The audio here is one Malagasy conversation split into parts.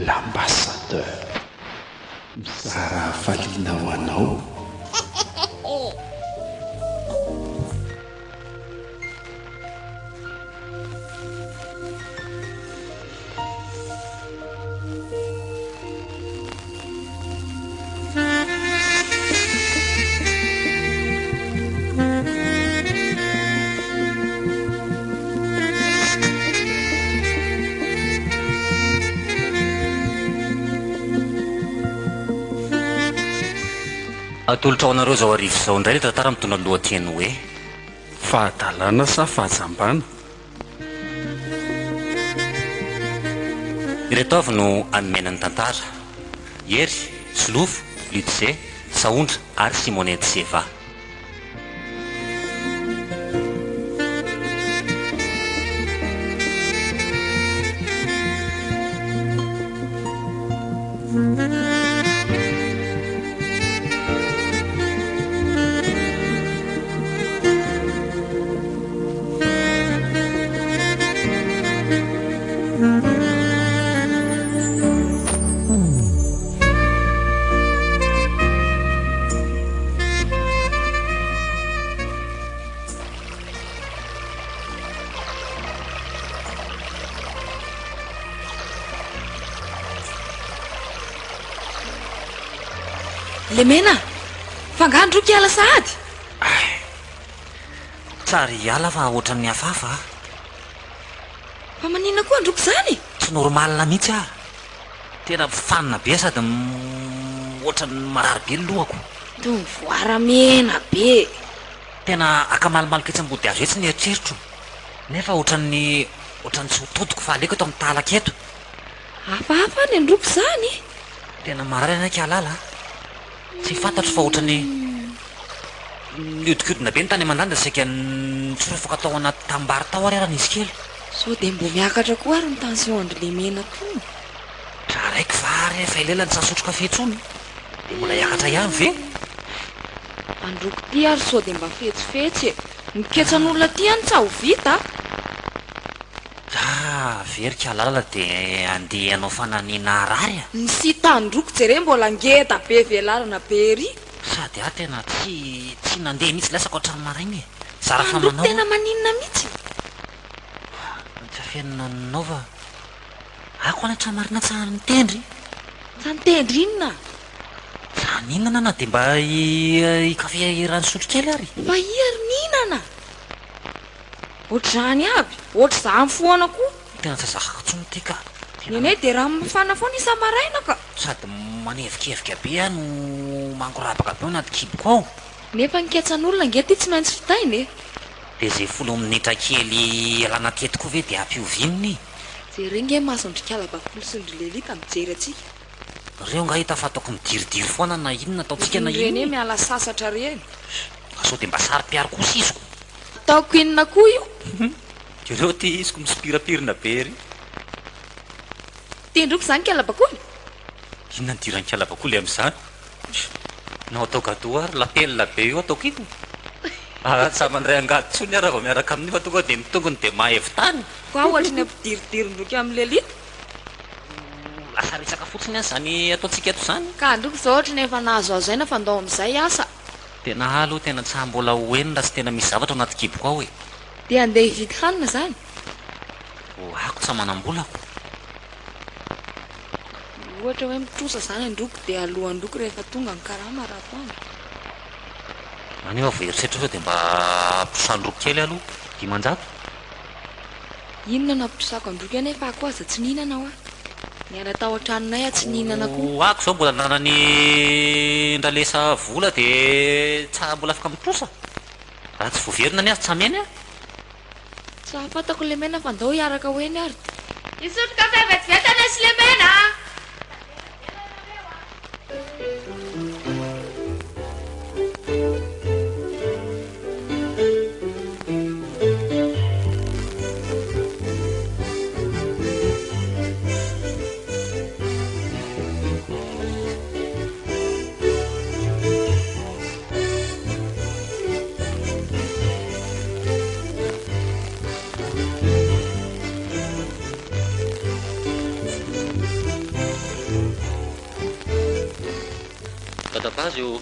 L'ambassadeur mizara faliana ho anao. atolotra ao anareo zao arivo zao indray le tantara mitondra ny lohateny hoe Fahadalana sa fahajambana? ireto avy no anomenany tantara: Hery, Solofo, Lutze, Saondra ary Simonette Seva. Lemena, fangandroky ala sahady. Tsara hiala fa ohatran'ny hafahafa. Fa manina koa androko zany? Tsy normalina mihitsy ah. Tena fanina be sady ohatran'ny marary be ny lohako. Toa voaramena be. Tena akamalomaloka etsy ambody azo etsy ny eritreritro. Nefa ohatran'ny tsy ho todiko fa aleko eto amin'ny talaka eto. Hafahafa ny androko zany. Tena marary anaka halala. Tsy fantatro fa ohatran'ny miodikodina be ny tany aman-danja saika nitsorofaka tao anaty tambary tao ary arana izy kely. So de mbo miakatra koa ary ny tension andry Lemena koa. Raha raiky vary efa ilela ny tsasotro kafe tsony de mbola hiakatra ihany ve? Androko ty ary so de mba fetsifetsy e. Miketsan'olona ty any tsa ho vita. Verika halala de andeha hanao fananiana rary a. Ny sita androko jere mbola ngeta be velarana be ery. Sady tena tsy nandeha mihitsy lasako hatrany marainy e. Zara fa Androko manao tena maninona mihitsy. tsy afenina nanaova. Ako any hatrany marina tsara nitendry. Sa nitendry inona? Sa ninana na de mba kafe rano sotro kely ary. Fa iary ninana. Ohatr'izany aby, ohatr'izany foana koa. Tena tsazakako tsony ty ka. Nene de raha mafana foana isa maraina ka. Sady manevikevika be a no mankorabaka be ao anaty kiboko ao. Nefa niketsan'olona nge ty tsy maintsy fitainy e. De zay folo minitra kely alana teto koa ve de ampiovininy. Jere nge masondrikala bakolo sy ndrolelika mijery atsika. Reo nga hita fa ataoko midiridiry foana na inona ataotsika na Reny inona. miala sasatra reny. Sao de mba sary-piaro kosa iziko. Ataoko inona koa io? Ireo ty iziko misipirapirina be ry. Tendroko zany kala bakoly. Inona nidirany kalabakoly amin'izany? Nao atao gâteau ary lapelina be io ataoko ino. Tsy mandray angady tsony ara vao miaraka amin'io fa tonga de ny tongony de mahevy tany. Koa ohatra ny ampidiridirindroky amin'ny lelita. Lasa resaka fotsiny any zany ataontsika eto zany. Ka androko zao ohatra nefa nahazoazaina fa andao amin'izay asa. Tena aloha tena tsy mbola hoenina sy tena misy zavatra anaty kiboko ao e. De andeha hividy hanina zany. Ako tsy manam-bolako. Ohatra hoe mitrosa zany androko de alohandroko rehefa tonga ny karama raha toana. Maneho avo eritreritra sao de mba ampitrosandroko kely aloha dimanjato. Inona nampitrosako androko eny fa ako aza tsy nihinana ho a. Niala tao an-tranonay a tsy nihinana koa. Ako zao mbola nanany ndralesa vola de tsy mbola afaka mitrosa. Raha tsy voaverina ny azy tsy ameny a. Tsy afatako Lemena fa andao hiaraka ho eny ary. Isotro kafe vetivety sy Lemena. dadabazy io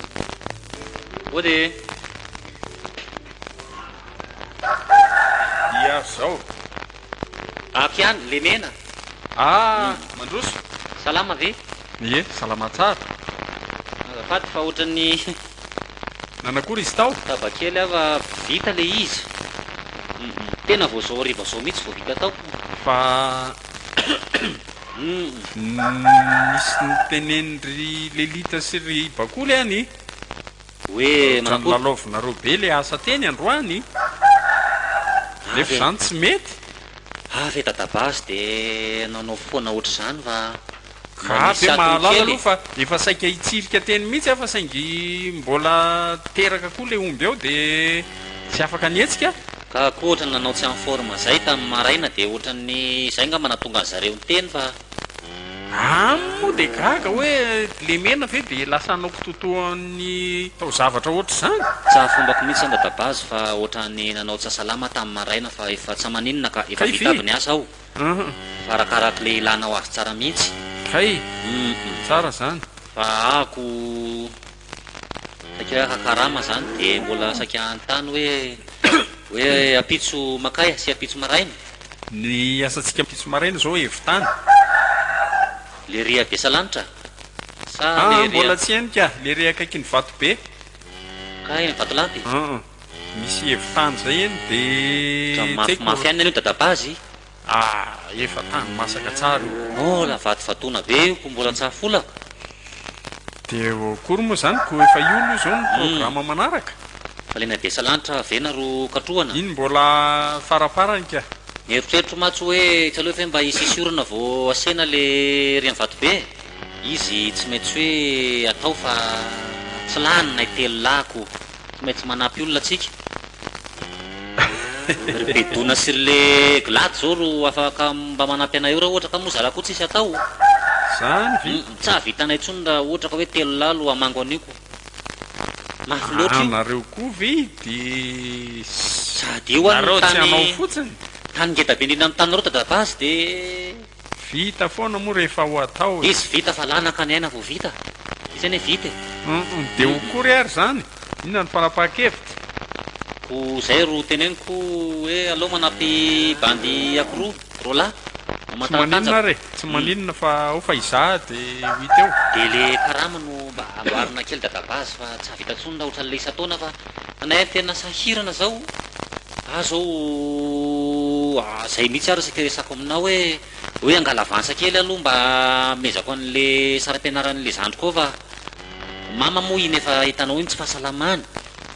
oa dia ia zao akiany le mena mandroso salama ve ie salama tsara azafady fa ohatrany nanakory izy tao tabakely ava vita le izy tena vao zao riva zao mihitsy vao vita tao fa misy nitenenry lelita sy ry bakoly any hoe trany manakory lalaovinareo be le asa teny androany rehefa zany tsy mety ve dadabazy dia nanao foana ohatr' izany fa ka be mahalala aloha fa efa saika hitsirika teny mihitsy afa saingy mbola teraka koa le omby ao dia tsy afaka nietsika ka koa ohatra ny nanao tsy amin'ny forme zay tamin'ny maraina dia ohatran'ny zay nga manatonga ny zareo ny teny fa moa dia gaga hoe le mena ve dia lasa anao kitotoan'ny tao zavatra ohatr' izany tsy hahafombako mihitsy any dadabazy fa ohatran'ny nanao tsasalama tamin'ny maraina fa efa tsy maninona ka efa Kay vita fi. avy ny asa aho fa arakaraka le ilanao azy tsara mihitsy kay tsara zany fa ako sakia kakarama zany dia mbola sakia an-tany hoe apitso makay sy apitso maraina ny asantsika pitso maraina zao evitany le ria besalanitra sa le mbola ria tsy hanika le re akaiky ny vato be kay ny vatolampy misy evitany zay eny dia mafy any anio dadabazy efa tany masaka tsara io la vatovatoana be io ko mbola tsy hafolaka dia kory moa zany ko efa iolo io zao ny programa manaraka fa lena besalanitra vena ro katrohana iny mbola faraparany ka eritreritro matso hoe tsy aloha fe mba hisisy orana vao asena le riany vato be izy tsy maintsy hoe atao fa tsy lanina itelo lako tsy maintsy manampy olona atsika ry bedona sy ry le glaty zao ro afaka mba manampy anay eo raha ohatra ka moa zara koa tsisy atao zany vi tsy ahavitanay ntsony raha ohatra ka hoe telo lalo amango aniko mafy loatra io nareo koa ve dia sady io nareo tsy hanao tany fotsiny tany ngeda be indrindra amin'ny tanyreo dadabazy dia vita foana moa rehefa ho atao izy vita fa lanaka ny aina vao vita izy any vita dia hokory ary zany inona ny fanapaha-kevitra ko zay ro teneniko hoe alao manampy bandy akoroa rola tsy maninona re tsy maninona fa ao fa izaha dia hita eo dia le karama no mba amboarina kely dadabazy fa tsy havita ntsony na ohatran'le isa-taona fa anay tena sahirana zao zao zay mihitsy ary saky resako aminao hoe angalavansa kely aloha mba mezako an'le saram-pianaran'le zandriko ao fa mama moa iny efa hitanao iny tsy fahasalamany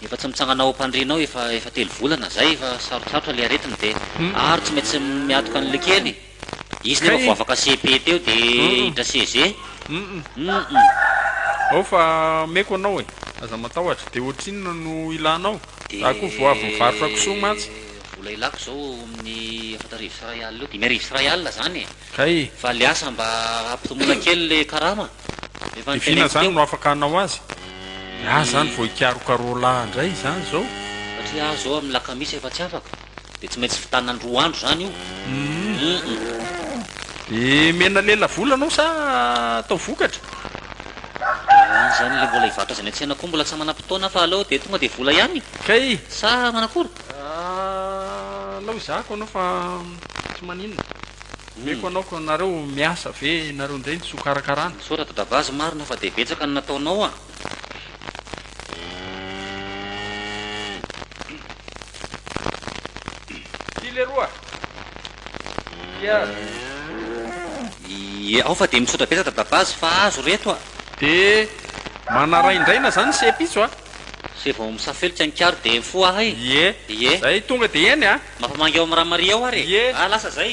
efa tsy mitsanganao ampandrinao efa telo volana zay efa sarotsarotra le aretina dia ary tsy maintsy miatoka an'le kely izy nefa vo afaka CP teo dia hidra CG ao fa meko anao aza matahotra dia ohatrinona no ilanao raha koa vo avy mivarotra kosoa matsy vola ilako zao amin'ny efatra sy ray alina eo dimy arivo sy ray alina zany kay fa le asa mba ampitomona kely le karama efa ifina zany no afaka anao azy zany vo hikarokarola indray zany zao satria zao amin'ny lakamisy efa tsy afaka dia tsy maintsy fitanany roa andro zany io dia mena lela vola anao sa atao vokatra zany le mbola hivatra zany an-tsena koa mbola tsy manam-potoana fa aleo dia tonga dia vola ihany kay sa manakory alao izahako anao fa tsy maninona meko anao ko nareo miasa ve nareo indray ny sokarakarana sora dadabazy marina fa dia betsaka ny nataonao leroa ao fa dia misotra betsaka dadabazy fa azo reto dia manaray indraina zany sepitso se vao misafelitsy anikary dia mifo ahy ie zay tonga dia eny mampamangy ao amin'ny raha maria ao ary lasa zay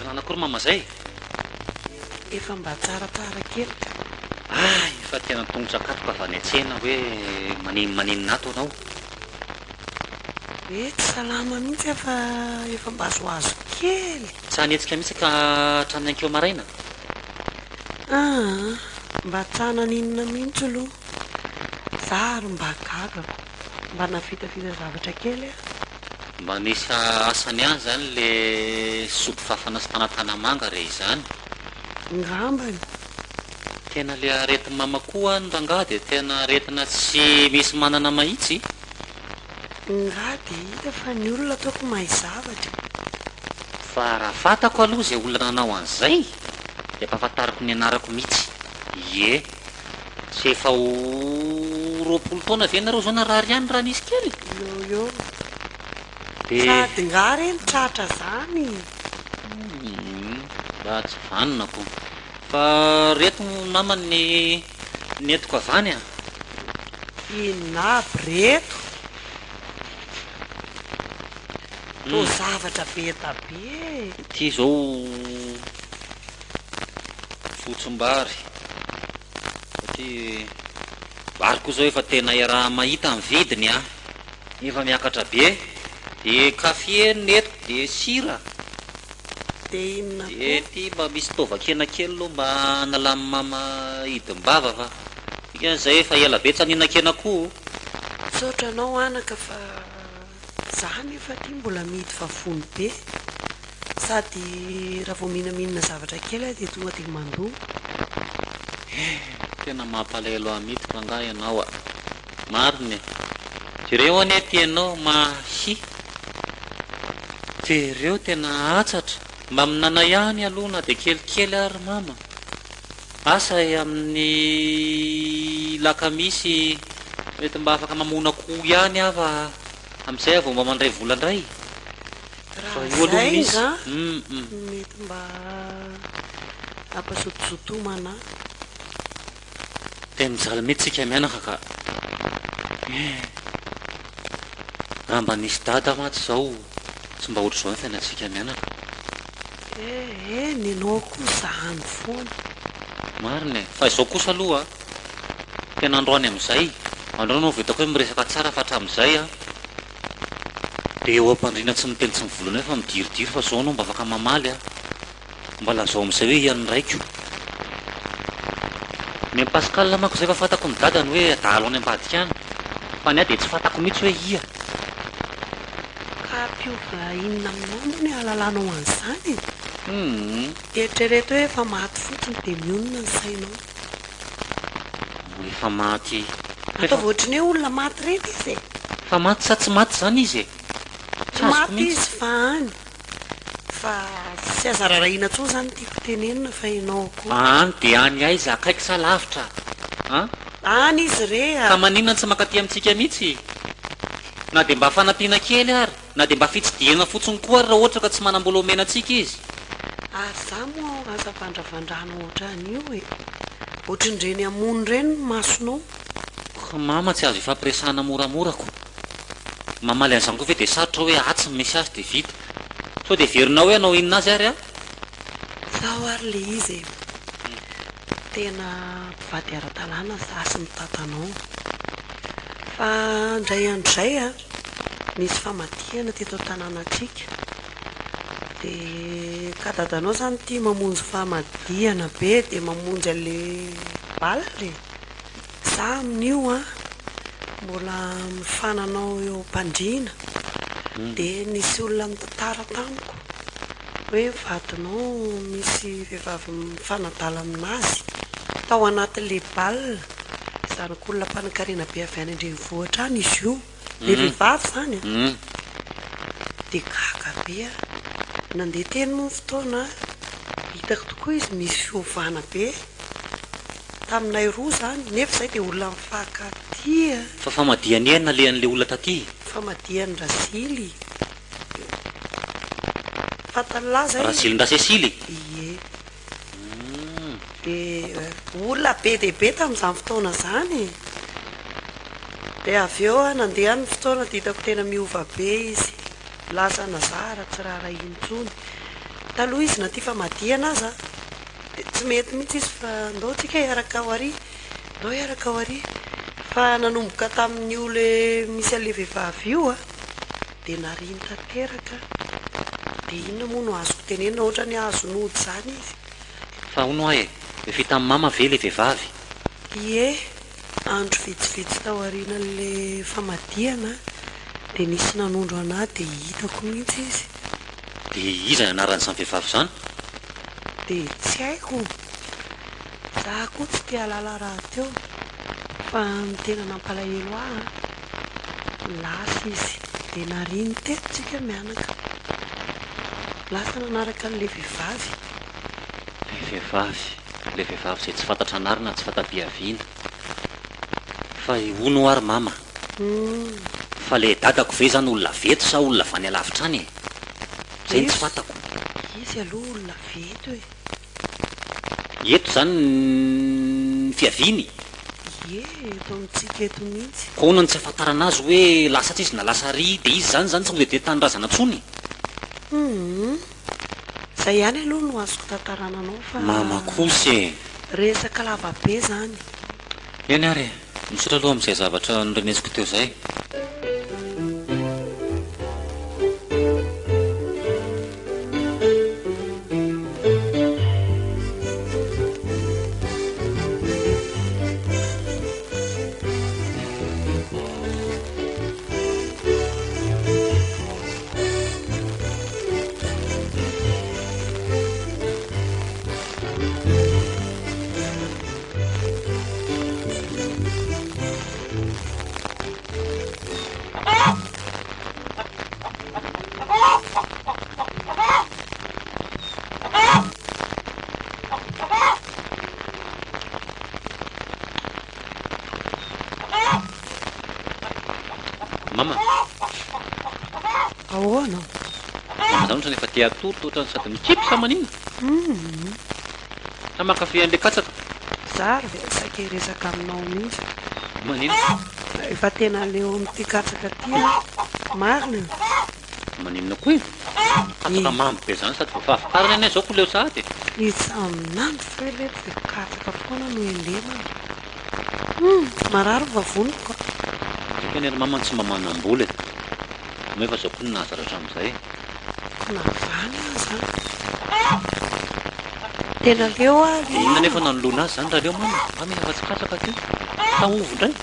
efa nanakoro mama zay efa mba tsaratsara kely ay fa tena tongotra-katoka avy any an-tsena hoe maninona ato anao. Tsy salama mihitsy efa mbazoazo kely. Tsy hanetsika mihitsy ka hatramin'ny ankeo maraina. Mba tsahanan-inona mihitsy aloha. Zary mba gagako mba navitavita zavatra kely a. Mba nisy asany any zany le sopo fafana sy tanatanamanga re izany. Ngambany. Tena le aretin'ny mama koa ny rangahy dia tena aretina tsy misy manana mahitsy. Nga dia hita fa ny olona ataoko mahay zavatra. Fa raha fatako aloha izay olona nanao an'izay dia mpahafantariko ny anarako mihitsy. Ie, tsy efa ho 20 taona ve nareo zao na rary ihany raha nisy kely. Eo sady nga reny tratra zany. Mba tsy vaninako. Fa reto namany ny entiko avany a. Inona aby reto? To zavatra be tabe. Ty zao fotsim-bary. Ty vary koa zao efa tena raha mahita amin'ny vidiny a. Efa miakatra be. De kafe netiko de sira. De inona koa? De ty mba misy tovakena kely aloha mba nalamy mama hidim-bava fa zay efa ela be tsy haninakena koa. Saotra anao anaka fa zany efa ty mbola mihidy fa fony be. Sady raha vao mihinamina zavatra kely dia tonga dia mandoa. Tena mampalahelo amity fa nga ianao a. Mariny jereo ane tianao mahi. Jereo tena atsatra mba minana ihany aloha na dia kelikely ary mama. Asa amin'ny lakamisy mety mba afaka mamona koho ihany afa amin'izay vao mba mandray volandray. Raha zay nga mety mba ampasotosotomana. Tena mijaly mihitsy tsika mianaka ka. Raha mba nisy dada matsy zao tsy mba ohatr' izao ny fiainantsika mianaka. Nenao koa zahany foana. Mariny fa izao kosa aloha tena androany amin'izay androany no vitako hoe miresaka tsara fa hatramin'izay a dia eo ampandrina tsy miteny tsy mivolana hoe fa midiridiry fa zao anao mba afaka mamaly a mba lazao amin'izay hoe iany raiko. Ny Pascal manko izay efa fantako ny dadany hoe adalo any ambadika any fa ny ahy dia tsy fantako mihitsy hoe ia. Ka mpiova inona aminao moa ny ahalalànao an'izany? Eritrereto hoe efa maty fotsiny dia mionona ny sainao. Efa maty. Ataovy ohatrany hoe olona maty reny izy e. Fa maty sa tsy maty zany izy e? Tsy maty izy fa any. Fa tsy aza rarahina tsoa zany tiako tenenina fa ianao koa. Any dia any aiza akaiky sa lavitra? Any izy re a. Ka maninona tsy mankaty amintsika mihitsy? Na dia mba fanampiana kely ary na dia mba fitsidiana fotsiny koa ary raha ohatra ka tsy manam-bola omena antsika izy. Ary za moa aza vandravandrano ohatran'io e. Ohatran'ireny amony ireny no masonao. Mama tsy azo ifampiresahana moramorako. Mamaly an'izany koa ve dia sarotra hoe atsy misy azy dia vita. Sao dia verinao hoe anao inona azy ary a? Zaho ary le izy e. Tena mpivady ara-talàna za sy ny tatanao. Fa indray andray a misy famadihana teto an-tanànatsika. Dia ka dadanao zany tia mamonjy famadihana be dia mamonjy an'ilay baly. Za amin'io a mbola mifananao eo am-pandriana dia nisy olona mitantara tamiko hoe vadinao misy vehivavy mifanadala aminazy tao anatin'ilay baly. Zanak'olona mpanankarena be avy any andrenivohitra any izy io. Le vehivavy zany a. Dia gaga be a. Nandeha teny moa ny fotoana hitako tokoa izy misy fiovana be taminay roa zany nefa izay dia olona mifankatia. Fa famadihany eny nalehan'ilay olona taty? Famadihany Rasily. Fantany zay. Rasilin-drasesily? Ie. Dia olona be dia be tamin'izany fotoana zany. Dia avy eo nandeha ny fotoana dia hitako tena miova be izy. Lasa nazara tsy raha intsony. Taloha izy na tia famadihana aza tsy mety mihitsy izy fa andao tsika hiaraka ao ary nao iaraka ao ary fa nanomboka tamin'ny ole misy ale vehivavy io a dia nariny tanteraka dia inona moa no azoko tenena ohatra ny azonody zany izy fa hono ahy e vita amin'ny mama ve le vehivavy ie andro vitsivitsy tao arinan'le famadiana dia nisy nanondro anahy dia hitako mihitsy izy dia iza ny anaran'izany vehivavy izany dia tsy haiko za koa tsy tia halala raha teo fa ny tena nampalahelo ahy lasa izy dia nariny tetontsika mianaka lasa nanaraka n'le vehivavy le vehivavy izay tsy fantatra anarina tsy fatabiaviana fa hono ary mama fa le dadako ve zany olona veto sa olona vany alavitra any zay ny tsy fantako izy aloha olona veto e eto zany ny fiaviany ie eto amintsika eto mihitsy koona ny tsy afantarana azy hoe lasa tsy izy na lasa ry dia izy zany tsy mode tanyrazana ntsony zay ihany aloha no azoko tantarana anao fa mama kosy resaka lava be zany eny ary misaotra aloha amin'izay zavatra norenesiko teo zay mama ahoana mama zany ohatrany efa tia atoroto ohatrany sady mikipy sa manina sa makafe an'le katsaka zary ve saky resaka aminao mihitsy manina efa tena leo amin'ity katsaka ty marina maninona koa e katsaka mamy be zany sady fafafarana eny zao ko leo sahady izy aminandy felety dia katsaka foana no endemana marary vavoniko eny ary mama tsy mamanam-bola mo efa zao koa ny nahazaratra amin'izay navany zany tena leo ary inona nefa nanoloana azy zany raha leo mama mama efa tsy katsaka ty taovo indray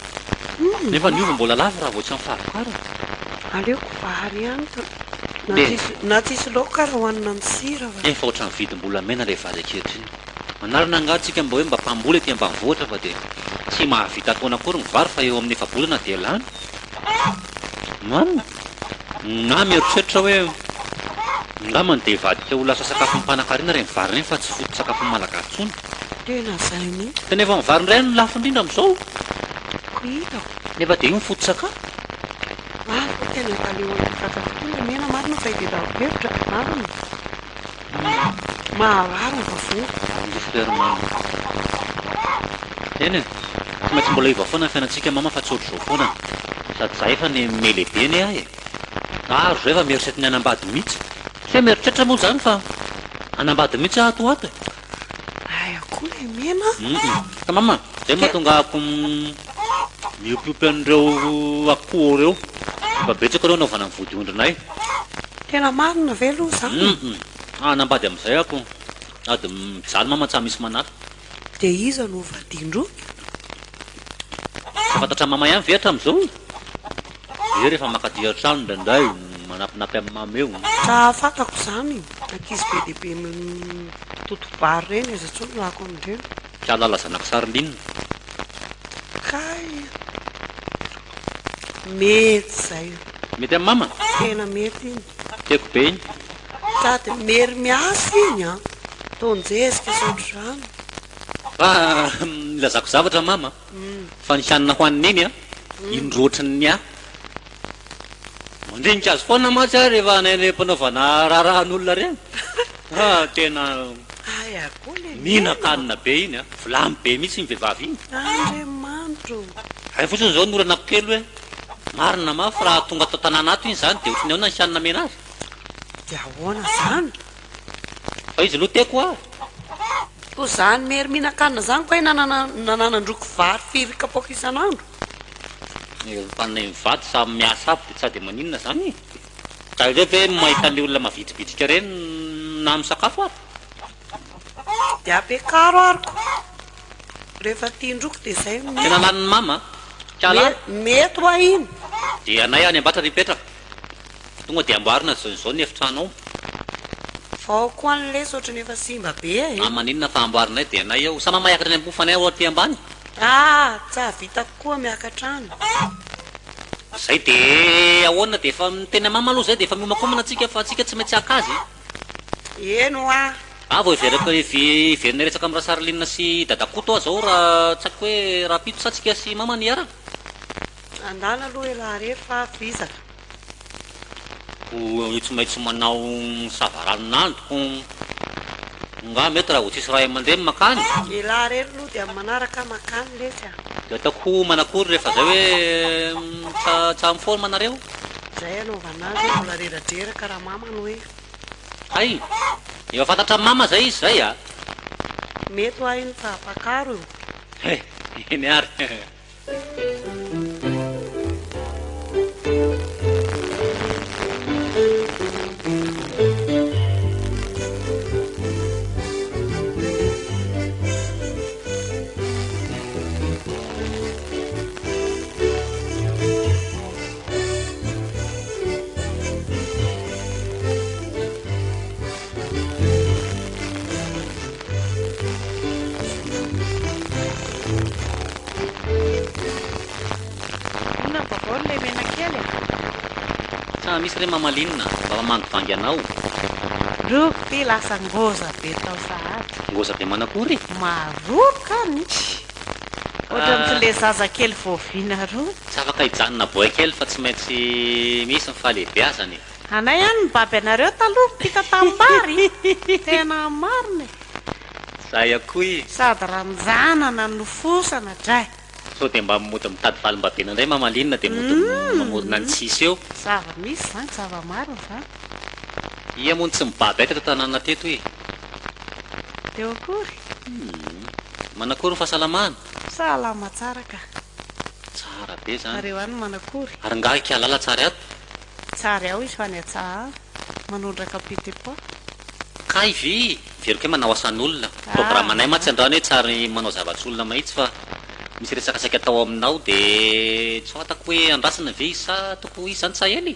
nefa niova mbola lafo raha vao tsy am'fahakarana aleoko vary ihany na tsisy laoka raha hohanina amin'ny sira fa efa ohatrany vidim-bola mena le vary akehitriny manarina angatsika mba hoe mba mpambola ty ambanivohitra fa dia tsy mahavita taona akory ny vary fa eo amin'ny efa-bolana dia lany mama na mieritreritra hoe ngamany dia vadika ho lasa sakafo mimpanankarina reny vary reny fa tsy foto sakafo malagasy tsony tena zay mihitsy tena efa mivary indray no lafo indrindra amin'izao ko hitako nefa dia io ny foto sakafo ko tena efa leo katsakafona mena marina fa idedavevitra marina maharary vavoniko indifrère mama eny tsy maintsy mbola iva foana ny fiainantsika mama fa tsy ohatr' zao foana sady za efa ny melehibe ny ahy e aro zay efa mieritrety ny anambady mihitsy tsy mieritreritra moa zany fa anambady mihitsy ato ato ay akoho le mena ka mama zay mahatonga ako miopiompy an'ireo akoho reo mba betsaka reo naovana ny vody ondrinay tena marina ve aloha zany anambady amin'izay ako ady mijaly mama tsy misy manarika dia iza no vadindro tsy fantatra mama ihany vehatra amin'izao e rehefa makadia trano ndraindray manapinapy amin'ny mama eo raha fantako zany ankizy be dehibe totovary reny aza tsony lahako amindreny tsy alala zanako sarindrinina kay mety zay mety amin'ny mama tena mety iny tiako be iny sady mery miasa iny a tonjezika saotr'izany fa milazako zavatra mama fa ny hanina hoanina iny a indroatrany ny ahy mandrinika azy foana matsy a rehefa nale mpanaovana raharan'olona reny tena ay akoho le mihinan-kanina be iny a vilamy be mihitsy ny vehivavy iny andriamanitro ay fotsiny zao noranako kely hoe marina mafy raha tonga tao tanàna ato iny zany dia ohatrany aona ny hanina mena azy dia ahoana zany fa izy aloha tiako ah ko zany mery mihinan-kanina zany ko nananandroko vary firy kapoaka isan'andro panay mivaty samy miasa aby de tsy de maninona zany ka reo ve mahita ny olona mavitribitrika reny na amin'ny sakafo ary de apekaro ariko rehefa tiandroko de zay tena laniny mama kala mety ho iny de anay any ambatra ripetraka tonga de amboarina zao ny efitranao vao ko an'le sotra ny efa simba be maninona fa amboarinay de anay eo sama mahakatra ny ambofanay ohaty ambany tsa vitako koa miakatrano zay de ahoana de efa miteny mama aloha zay de efa miomakomana atsika fa atsika tsy maintsy akazy eno vao iverina resaka amin'ny rasarylinina sy dadakoto aho zao raha tsaiko hoe raha pito satsika sy mama ny araka andala aloha elaha rery fa visaka tsy maintsy manao savaranandroko nga mety raha ho tsisy raha aman-dreny makany elaha rery aloha de amin'ny manaraka makany lesy de ataoko manakory rehefa zay hoe tsa mifoana manareo zay anaovanazy mbola reradreraka raha mamano hoe ay efa fantatra mama zay izy zay mety ho iny fa apakaro io eny ary misy re mamalinina mba mangivangy anao ro ty lasa ngoza be tao sahady ngoza be manakory marokany ohatra tsy le zaza kely voviana ro tsy afaka hijanona boakely fa tsy maintsy misy mifahalehibeazany anay any ny baby anareo taloha tika tambary tena marina zay akoy sady raha mijanana nofosana dray so de mba mody mitady valim-babena indray mamalinina de mody mamorona ny tsisy eo zava misy zany zava marina zany ia mony tsy mibaby aika to tanàna teto hoe teo akory manakory ny fahasalamana salama tsara ka tsara be zany areo any manakory ary ngaha kialala tsara ato tsara ao izy fa ny atsaha manondraka pitepo kay vy veriko hoe manao asan'olona programanay ma tsy andrany hoe tsary manao zavatr'olona mahitsy fa misy resakasaika atao aminao de tsy fatako hoe andrasana ve izy sa toko izy zany tsahely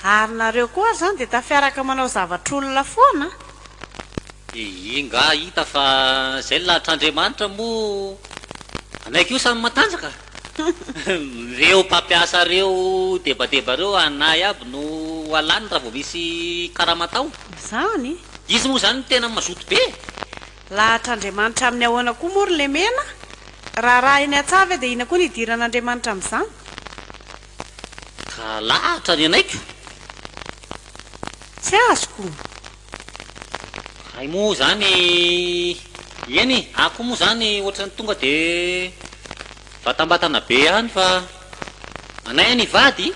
ary nareo koa zany de tafiaraka manao zavatr'olona foana nga hita fa zay lahatr'andriamanitra mo anaiky io samy matanjaka reo mpampiasa reo debadeba reo anay aby no alany raha vao misy karamatao zany izy moa zany tena mazoto be lahatr'andriamanitra amin'ny ahoana koa mory le mena raha iny atsava de ina koa ny idiran'andriamanitra amin'izany ka lahatra ny anaiko tsy azoko ay moa zany eny ako moa zany ohatrany tonga de vatambatana be any fa anay any vady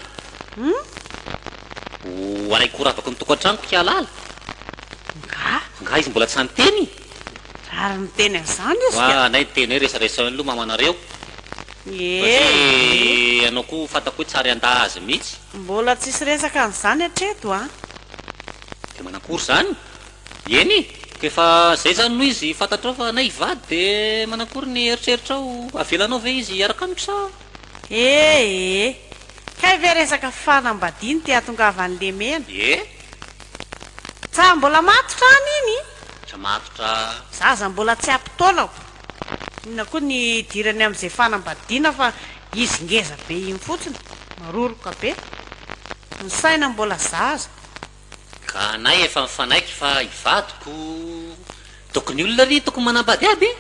araiky koravako ny tokantragnoko kialala nga izy mbola tsy anyteny ary miteny an'izany izy anay teny hoe resaresa aloha mamanareo anao koa fantako hoe tsary anda azy mihitsy mbola tsisy resaka an'izany hatreto de manakory zany eny kefa zay zany noho izy fantatrao fa anay vady de manakory ny eritreritrao avelanao ve izy iaraka amiko sa kay ve resaka fanambadiny ty atongavan'le mena tsa mbola matotra any iny tra matotra zaza mbola tsy ampitaolako ina koa ny dirany am'izay fanambadiana fa izy ngeza be iny fotsiny maroroka be ny saina mbola zaza ka anay efa mifanaiky fa ivadiko tokony olona ry tokony manambady aby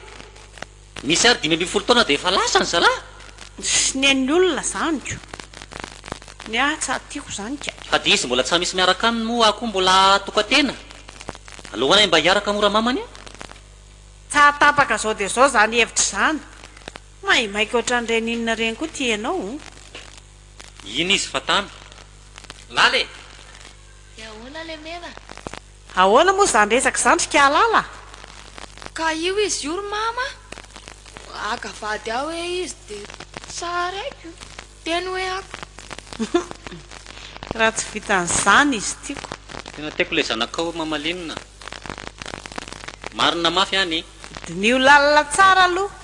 misy ary 5 taona de efa lasa ny zalahy sy ny an'ny olona zanyko ny atsy tiako zany ka fa de izy mbola tsy misy miaraka aminy moa akoho mbola tokatena alohanay mba hiaraka mora mamany tsatapaka zao de zao zany hevitra zany maimaiky ohatran'reninina reny koa ty ianao iny izy fa tamy lale ahoana le mena ahoana moa zany resaka zany trikalala ka io izy io ry mama akavady aho hoe izy dia tsara aiko teny hoe ako raha tsy vitan'izany izy tiako tena tiako ilay zanakao mamalinina marina mafy any dinio lalina tsara aloha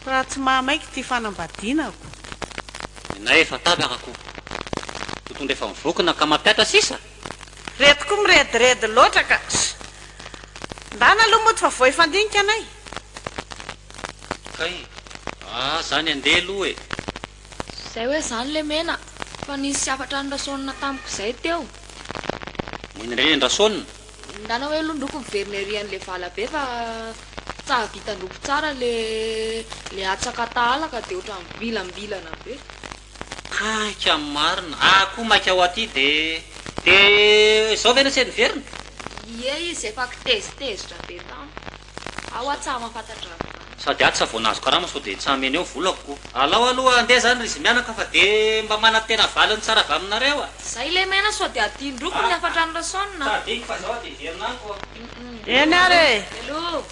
raha tsy mahamaiky ty fanambadinako nay efa tabakako totondra efa mivokina ka mampiatra sisa retiko mirediredy loatra ka ndana aloha moa ty fa vo efandinika anay kay zany andeha aloha e zay hoe zany le mena fa nisy afatra nyrasonina tamiko izay teo moinindray andrasonina ndana hoe londroko miverinerian'le valabe fa tsa vitandroko tsara le atsaka tahalaka dia ohatra mibilambilana be aika marina ako maika ao aty de zao vena sy niverina ie izy efa kitezitezitra be tany ao atsaha mahafantatra sady aty sa voanazo karama sao dia tsy hameny eo volako alao aloha andeha zany ry izy mianaka fa dia mba manatena valiny tsara avy aminareo a zay le mena sao dia adiandroko ny afatra nyrasonina tadiko fa zao dia verinako eny ary elo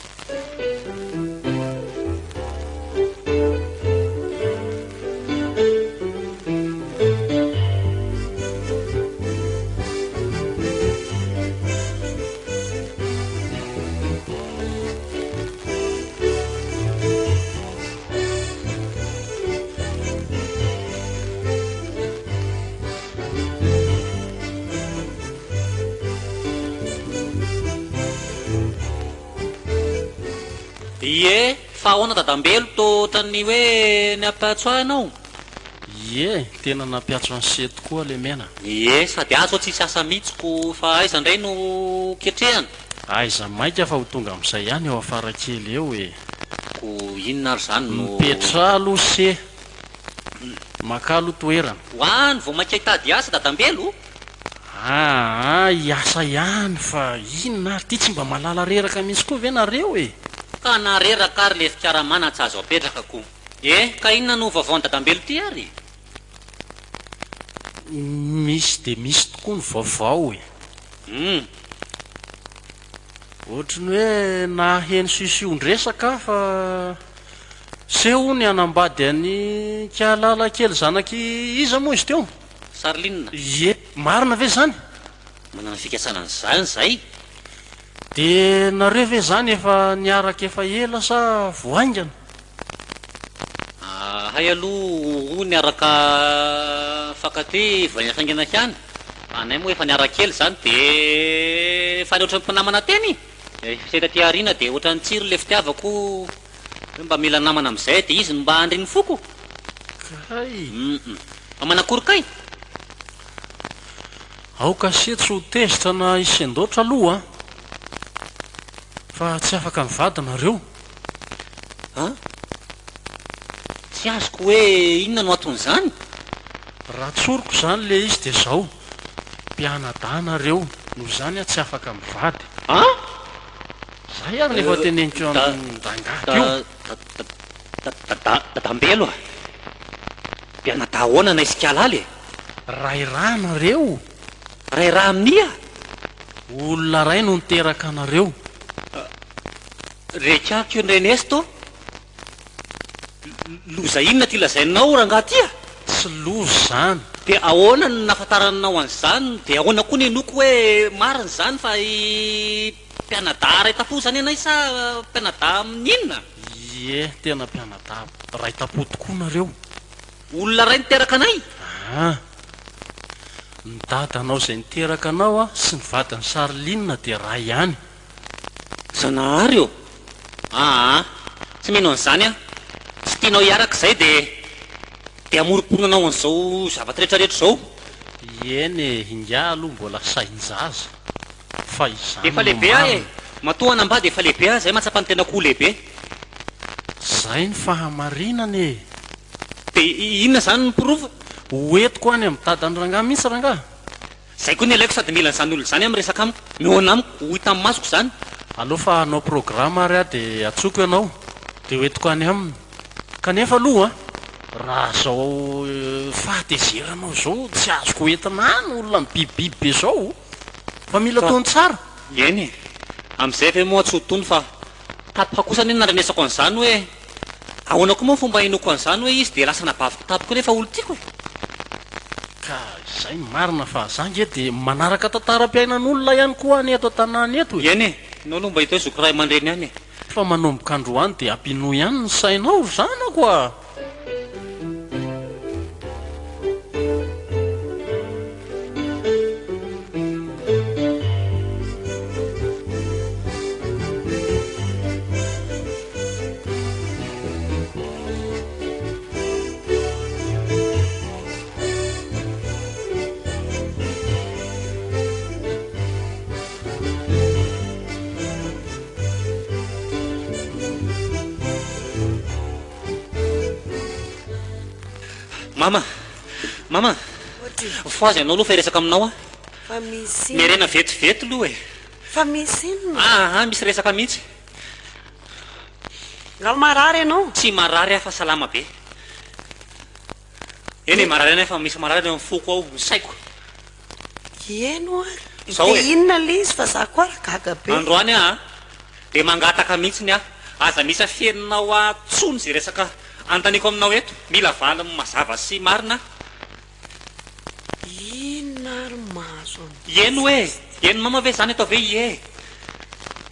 ie fa ahoana dadambelo to ohatrany hoe ny ampatso anao ie tena nampiatso an'se tokoa le mena ie sady azo tsisy asa mihitsiko fa aiza indray no ketrehana aiza maika fa ho tonga amin'izay ihany eo afara kely eo e ko inona ary zany no mipetra aloha se maka aloha toerana hoany vao mainka hitady asa dadambelo iasa ihany fa inona ary ty tsy mba malala reraka mihitsy koa ve nareo e ka nareraka ary le fikaramana tsy azo apetraka ko ka inona no vaovao ny dadambelo ty ary misy de misy tokoa ny vaovao e ohatrany hoe naheny siosiondresaka fa seho ny anambady any kialala kely zanaky iza moa izy teo sarolinina ie marina ve zany manana fikasana an'izany zay de nareo ve zany efa niaraka efa ela sa voaingana hay aloha ho niaraka fakaty voainafaingana hany anay moa efa niaraka kely zany de efa ny ohatrany mpinamana teny fiseta ty arina de ohatrany tsiry le fitiavako hoe mba mila namana am'izay de izy mba andriny foko kay fa manakory kay aoka se tsy ho tezitra na isendoatra aloha fa tsy afaka mivady nareo tsy azoko hoe inona no aton'izany raha tsoriko zany le izy de zao mpianada nareo noho zany a tsy afaka mivady zay ary nefa teneniko amdangaty io dadambelo a mpianada ahoana na isikalaly e rairaha nareo rairaha aminia olona ray no niteraka anareo rekako io ndrenesto loza inona ty lazainao rangaha tya tsy loza zany de ahoana ny nafantaranao an'izany de ahoana koa ny noko hoe mariny zany fa mpianada ray tapo zany anay sa mpianada amin'inona ie tena mpianada ray tapo tokoa nareo olona ray niteraka anay ny dadanao zay niteraka anao a sy ny vadiny sarolinina de ray ihany zanahary eo tsy mino an'izany a tsy tianao hiaraka zay de amoroponanao an'izao zavatra rehetrarehetra zao eny inga aloha mbola sainjaza fa izany efa lehibe ah e matoa anamba de efa lehibe ah zay mahatsapa ny tena koa lehibe zay ny fahamarinana e de inona zany nyporova hoentiko any amin'ny dadany rangahy mihitsy rangahy zay koa ny alaiko sady mila n'izany olo zany am'resaka amiko mihoana amiko ho hita amin'ny masoko zany aloha fa hanao programa ary a de atsoko ianao de hoentiko any aminy kanefa aloha raha zao fahatezeranao zao tsy azoko hoentina any olona ny bibibiby be zao fa mila tony tsara eny am'izay ve moa tsy ho tony fa tapoka kosa ny naranesako an'izany hoe ahoana koa moa fomba inoko an'izany hoe izy dia lasa nabaviko tapoka nefa olo tiako ka izay marina fa zange dia manaraka tantaram-piainan'olona ihany koa any eto an-tanàny eto eny e nao aloha mba hita hoe zokiray aman-dreny ihany e fa manomboka androany dia ampinoa ihany ny sainao zanako a mama fo azy ianao aloha fa resaka aminao a fa misy mirena vetivety aloha e fa misy inona misy resaka mihitsy ngalo marary ianao tsy marary aho fa salama be eny e marary ana fa misy marary amin'ny foko ao saiko eno Zao de e. inona le izy fa za koa ragaga be androany a de mangataka mihitsy ny a aza misy afieninao atsony zay resaka antaniko aminao eto mila vala mazava sy marina inona ary mazo eno e eno mama ve zany atao ve ie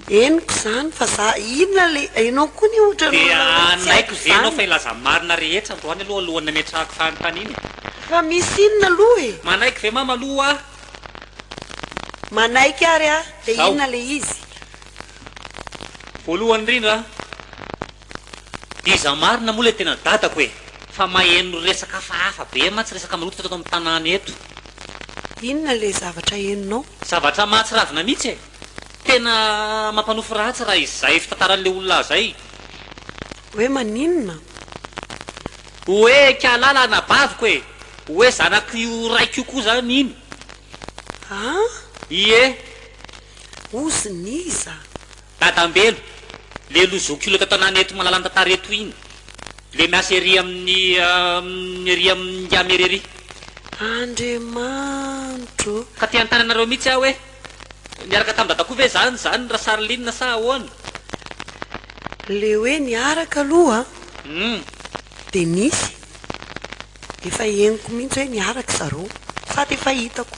eniko zany fa za inona le enao koa ny ohatra de anaiko ve anao fa ilaza marina rehetra androany aloha alohany nametrahako fanontany iny fa misy inona aloha e manaiky ve mama aloha manaiky ary a de Zao. inona le izy voalohany indrindra iza marina moa le tena dadako e fa maheno resaka hafahafa be ma tsy resaka maloto tato amin'ny tanàny eto inona le zavatra eninao zavatra mahatsiravina mihitsy e tena mampanofo ratsy raha izay fitantaran'le olona zay hoe maninona hoe kialala nabaviko e hoe zanaky raiko koa zany iny a ie oziny iza dadambelo le lozokilo tatanany eto malala ny tantara eto iny le miasa ery amin'ny ery amin'ny ngamerery andriamanitro ka ty antananareo mihitsy aho hoe miaraka tamin'ny dadako ve zany raha sarylinina sa ahoana le hoe niaraka aloha de nisy efa eniko mihitsy hoe niaraka zareo sady efa hitako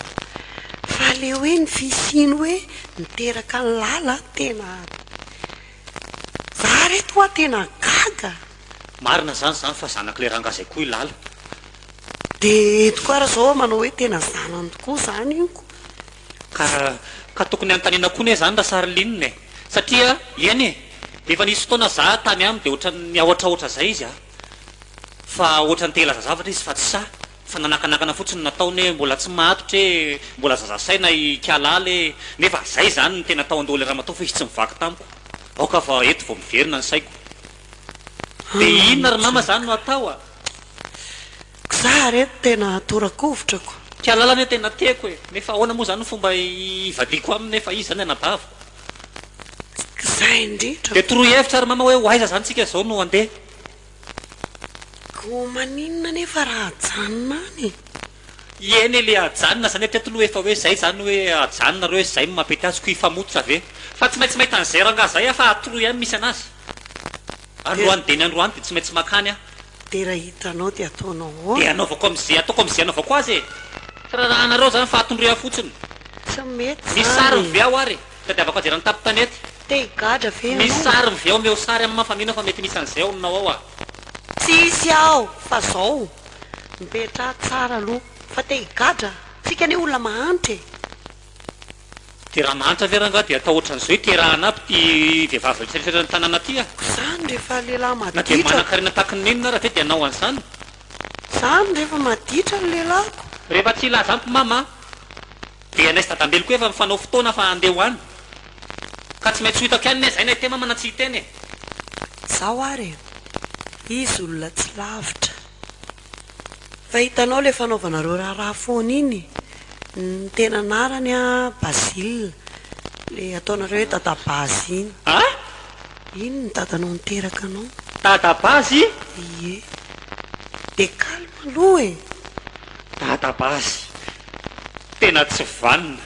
fa le hoe ny fisiny hoe niteraka ny lala tena za reto a tena gaga marina zany fa zanaky le rangazay koa ilala de eto koa raha zao manao hoe tena zanany tokoa zany inko ka tokony antanina koa ne zany raha sarylinina e satria eny e efa nisy fotoana za tany amy de ohatrany ahoatraohatra zay izy fa ohatrany telaza zavatra izy fa tsy sa fa nanakanakana fotsiny nataony hoe mbola tsy matotra e mbola zazasaina ikialaly nefa zay zany ny tena tao andoha le raha matao fa izy tsy mivaky tamiko aoka fa eto vao miverina ny saiko de inona ry mama zany no atao a za reto tena torakovitrako kialala ny tena tiako e nefa ahoana moa zany ny fomba ivadiko aminy nefa izy zany anabaviko za indrindra de toroy hevitra ry mama hoe hoaiza zany tsika zao no andeha ko maninona nefa raha ajanona any eny le ajanona zany tetoloha efa hoe zay zany hoe ajanona reo hoe zay mampety azoko ifamototra ve fa tsy maintsy mahita an'izay ranga zay a fa atoroy any misy anazy androany de ny androany de tsy maintsy makany a de raha hitanao de ataonao de oana anaovako am'izay ataoko am'izay anaovako azy e fa raha anareo zany fa atondroa fotsiny tsy mety misy sary mivy ao ary tadiavako azy rano tapo-tanety te higadra ve misy ianao? sary mivy ao meo sary amin'ny mahafanina fa mety misy an'izay aminao ao a tsisy aho fa zao mipetra tsara aloha fa te higadra tsika ne olona mahanitra e de raha mahantra ve ranga de atao ohatran'izao terahana aby ty vehivavy rehetrarehetra ny tanàna aty a zany rehefa lehilahy na de maditra manan-karena tahaka ny nenina raha ve de anao an'izany zany rehefa maditra ny lehilahiko rehefa tsy ilaza ampy mama de anaisy dadambelo koa efa mifanao fotoana fa andeha ho any ka tsy maintsy ho hitako ihany ne zay na ite mamana tsy hiteny e zao ary izy olona tsy lavitra fa hitanao le fanaovanareo raha foana iny ny tena anarany a Basile le ataonareo hoe dadabazy iny a iny ny dadanao niteraka anao dadabazy ie de kalma aloha e dadabazy tena tsy vanina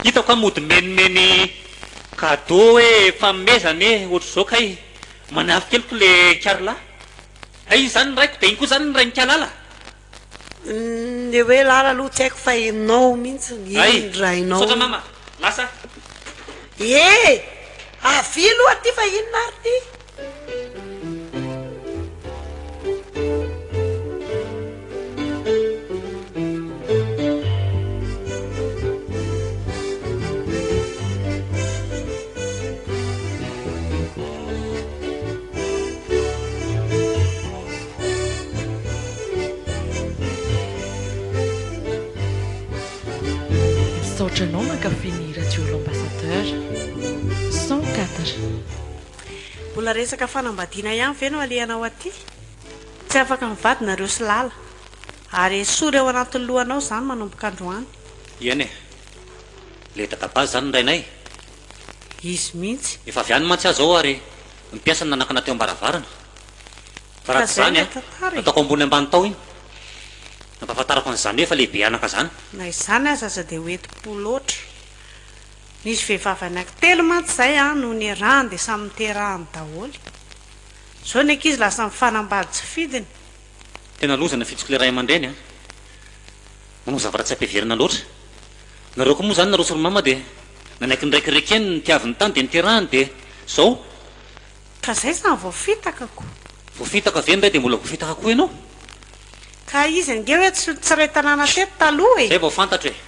hitako amody menimeny cadeau hoe famezany hoe ohatr' zao kay manafy keliko le karla ay zany raiko de iny koa zany ray nikalala le hoe lala aloha tsy haiko fa enao mihitsy iny rainao sotra mama lasa avy aloha ty fa inona ary ty Sautranao mankafy radio l'ambassadeur 104 mbola resaka fanambadiana ihany ve no alehanao aty tsy afaka mivadinareo sy lala ary sory eo anatin'ny lohanao zany manomboka androany iany le dadabazy zany rainay izy mihitsy efa avy any mantsy azy ao ary mipiasa nanakana teo ambaravarana fa raha zany ataoko ambony ambany tao iny nampahafantarako an'izany hoe efa lehibe anaka zany na izany aza aza dia hoetim-po loatra nisy vehivavy anaky telo mantsy zay no ny rany dia samy miterahany daholy zao ny ankizy lasa mifanambady tsy fidiny tena lozana fitsiko le ray aman-dreny a manao zavatra tsy ampiaverina loatra nareo koa moa zany nareo soromama dia nanaiky niraikiraiky eny nitiaviny tany dia niterahany dia zao ka zay zany voafitakako voafitaka ve ndray dia mbola voafitaka koa ianao ka izy nge hoe tsy ray tanàna teto taloha zay vao fantatra hoe